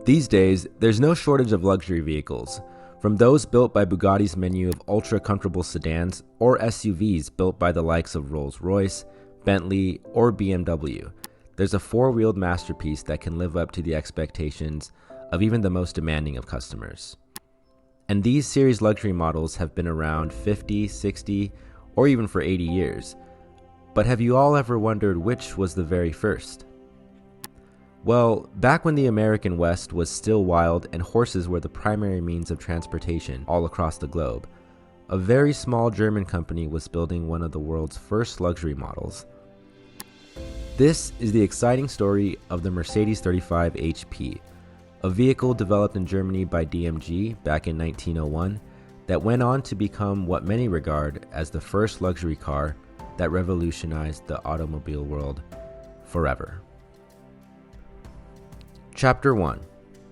These days, there's no shortage of luxury vehicles, from those built by Bugatti's menu of ultra-comfortable sedans or SUVs built by the likes of Rolls-Royce, Bentley, or BMW. There's a four-wheeled masterpiece that can live up to the expectations of even the most demanding of customers. And these series luxury models have been around 50, 60, or even for 80 years. But have you all ever wondered which was the very first? Well, back when the American West was still wild and horses were the primary means of transportation all across the globe, a very small German company was building one of the world's first luxury models. This is the exciting story of the Mercedes 35 HP, a vehicle developed in Germany by DMG back in 1901 that went on to become what many regard as the first luxury car that revolutionized the automobile world forever. Chapter 1: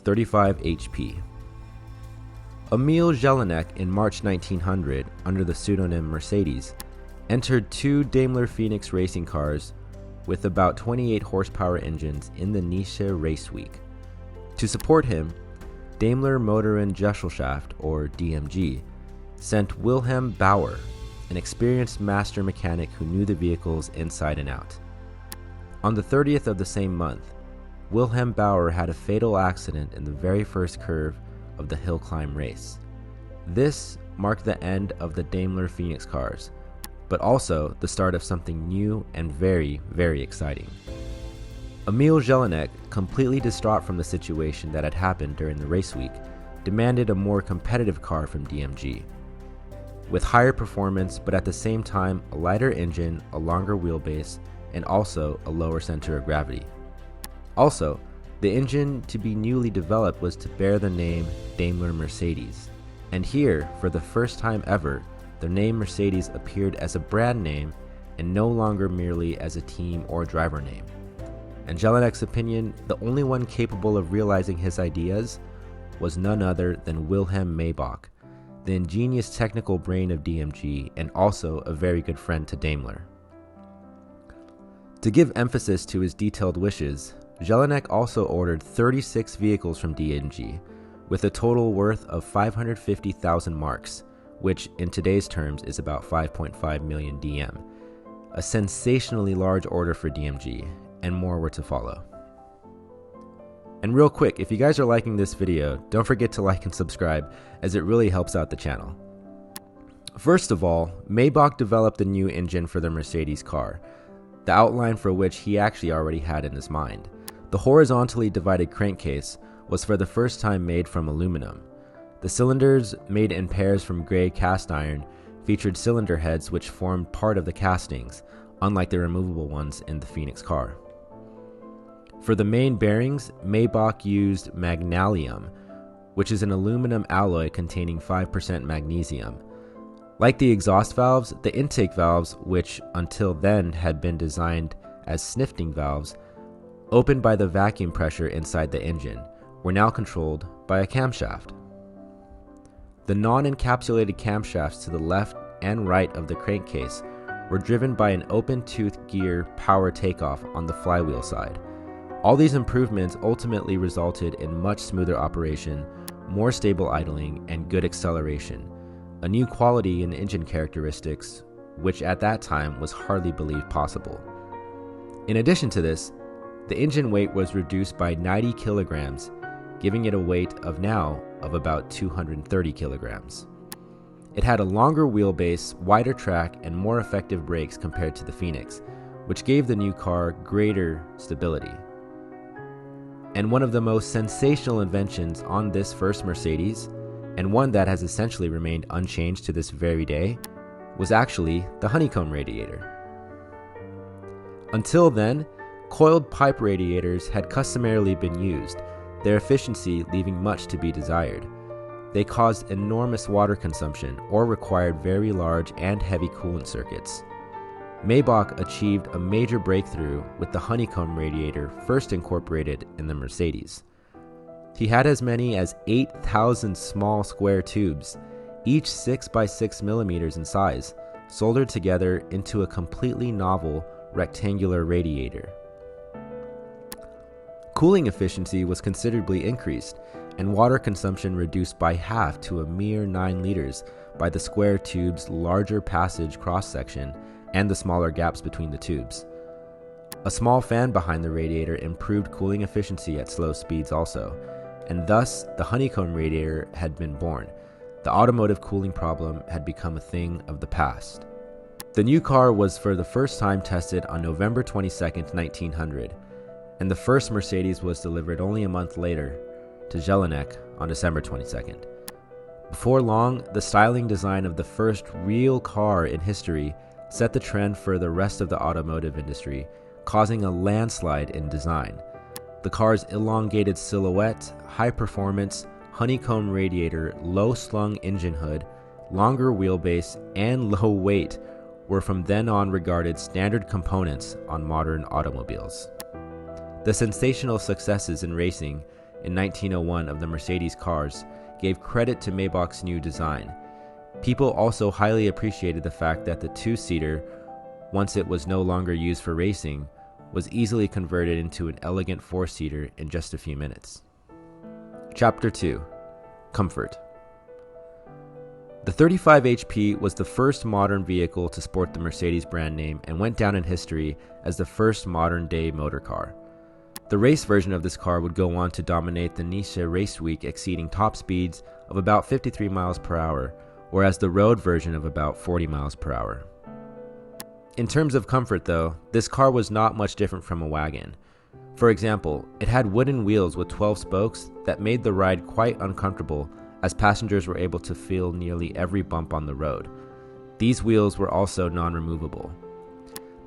35 HP. Emil Jelinek in March 1900, under the pseudonym Mercedes, entered two Daimler Phoenix racing cars with about 28 horsepower engines in the Nice Race Week. To support him, Daimler Motorengesellschaft, or DMG, sent Wilhelm Bauer, an experienced master mechanic who knew the vehicles inside and out. On the 30th of the same month, Wilhelm Bauer had a fatal accident in the very first curve of the hill climb race. This marked the end of the Daimler Phoenix cars, but also the start of something new and very, very exciting. Emil Jelinek, completely distraught from the situation that had happened during the race week, demanded a more competitive car from DMG, with higher performance but at the same time a lighter engine, a longer wheelbase, and also a lower center of gravity. Also, the engine to be newly developed was to bear the name Daimler Mercedes, and here, for the first time ever, the name Mercedes appeared as a brand name and no longer merely as a team or driver name. In Jelinek's opinion, the only one capable of realizing his ideas was none other than Wilhelm Maybach, the ingenious technical brain of DMG and also a very good friend to Daimler. To give emphasis to his detailed wishes, Jelinek also ordered 36 vehicles from DMG, with a total worth of 550,000 marks, which in today's terms is about 5.5 million DM. A sensationally large order for DMG, and more were to follow. And real quick, if you guys are liking this video, don't forget to like and subscribe, as it really helps out the channel. First of all, Maybach developed a new engine for the Mercedes car, the outline for which he actually already had in his mind. The horizontally divided crankcase was for the first time made from aluminum. The cylinders, made in pairs from gray cast iron, featured cylinder heads which formed part of the castings, unlike the removable ones in the Phoenix car. For the main bearings, Maybach used magnalium, which is an aluminum alloy containing 5% magnesium. Like the exhaust valves, the intake valves, which until then had been designed as snifting valves, opened by the vacuum pressure inside the engine, were now controlled by a camshaft. The non-encapsulated camshafts to the left and right of the crankcase were driven by an open-tooth gear power takeoff on the flywheel side. All these improvements ultimately resulted in much smoother operation, more stable idling, and good acceleration, a new quality in engine characteristics which at that time was hardly believed possible. In addition to this, the engine weight was reduced by 90 kilograms, giving it a weight of about 230 kilograms. It had a longer wheelbase, wider track, and more effective brakes compared to the Phoenix, which gave the new car greater stability. And one of the most sensational inventions on this first Mercedes, and one that has essentially remained unchanged to this very day, was actually the honeycomb radiator. Until then, coiled pipe radiators had customarily been used, their efficiency leaving much to be desired. They caused enormous water consumption or required very large and heavy coolant circuits. Maybach achieved a major breakthrough with the honeycomb radiator first incorporated in the Mercedes. He had as many as 8,000 small square tubes, each 6 by 6 millimeters in size, soldered together into a completely novel rectangular radiator. Cooling efficiency was considerably increased, and water consumption reduced by half to a mere 9 liters by the square tube's larger passage cross-section and the smaller gaps between the tubes. A small fan behind the radiator improved cooling efficiency at slow speeds also, and thus the honeycomb radiator had been born. The automotive cooling problem had become a thing of the past. The new car was for the first time tested on November 22, 1900, and the first Mercedes was delivered only a month later to Jelinek on December 22nd. Before long, the styling design of the first real car in history set the trend for the rest of the automotive industry, causing a landslide in design. The car's elongated silhouette, high performance, honeycomb radiator, low slung engine hood, longer wheelbase, and low weight were from then on regarded standard components on modern automobiles. The sensational successes in racing in 1901 of the Mercedes cars gave credit to Maybach's new design. People also highly appreciated the fact that the two-seater, once it was no longer used for racing, was easily converted into an elegant four-seater in just a few minutes. Chapter 2. Comfort. The 35 HP was the first modern vehicle to sport the Mercedes brand name and went down in history as the first modern-day motor car. The race version of this car would go on to dominate the Nice Race Week, exceeding top speeds of about 53 miles per hour, whereas the road version of about 40 miles per hour. In terms of comfort though, this car was not much different from a wagon. For example, it had wooden wheels with 12 spokes that made the ride quite uncomfortable, as passengers were able to feel nearly every bump on the road. These wheels were also non-removable.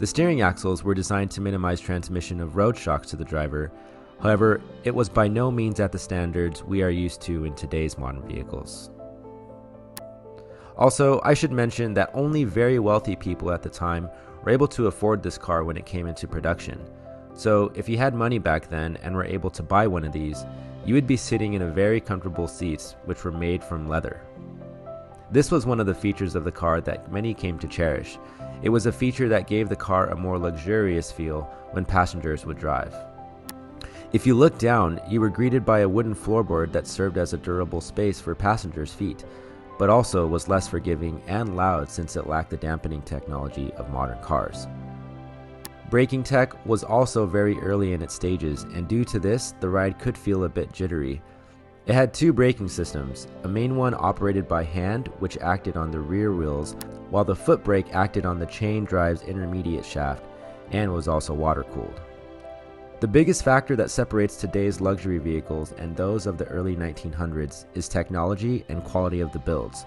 The steering axles were designed to minimize transmission of road shocks to the driver. However, it was by no means at the standards we are used to in today's modern vehicles. Also, I should mention that only very wealthy people at the time were able to afford this car when it came into production. So if you had money back then and were able to buy one of these, you would be sitting in a very comfortable seats which were made from leather. This was one of the features of the car that many came to cherish. It was a feature that gave the car a more luxurious feel when passengers would drive. If you looked down, you were greeted by a wooden floorboard that served as a durable space for passengers' feet, but also was less forgiving and loud since it lacked the dampening technology of modern cars. Braking tech was also very early in its stages, and due to this, the ride could feel a bit jittery. It had two braking systems, a main one operated by hand, which acted on the rear wheels, while the foot brake acted on the chain drive's intermediate shaft and was also water-cooled. The biggest factor that separates today's luxury vehicles and those of the early 1900s is technology and quality of the builds.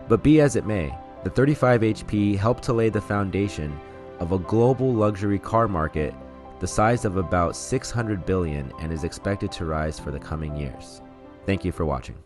But be as it may, the 35 HP helped to lay the foundation of a global luxury car market the size of about $600 billion and is expected to rise for the coming years. Thank you for watching.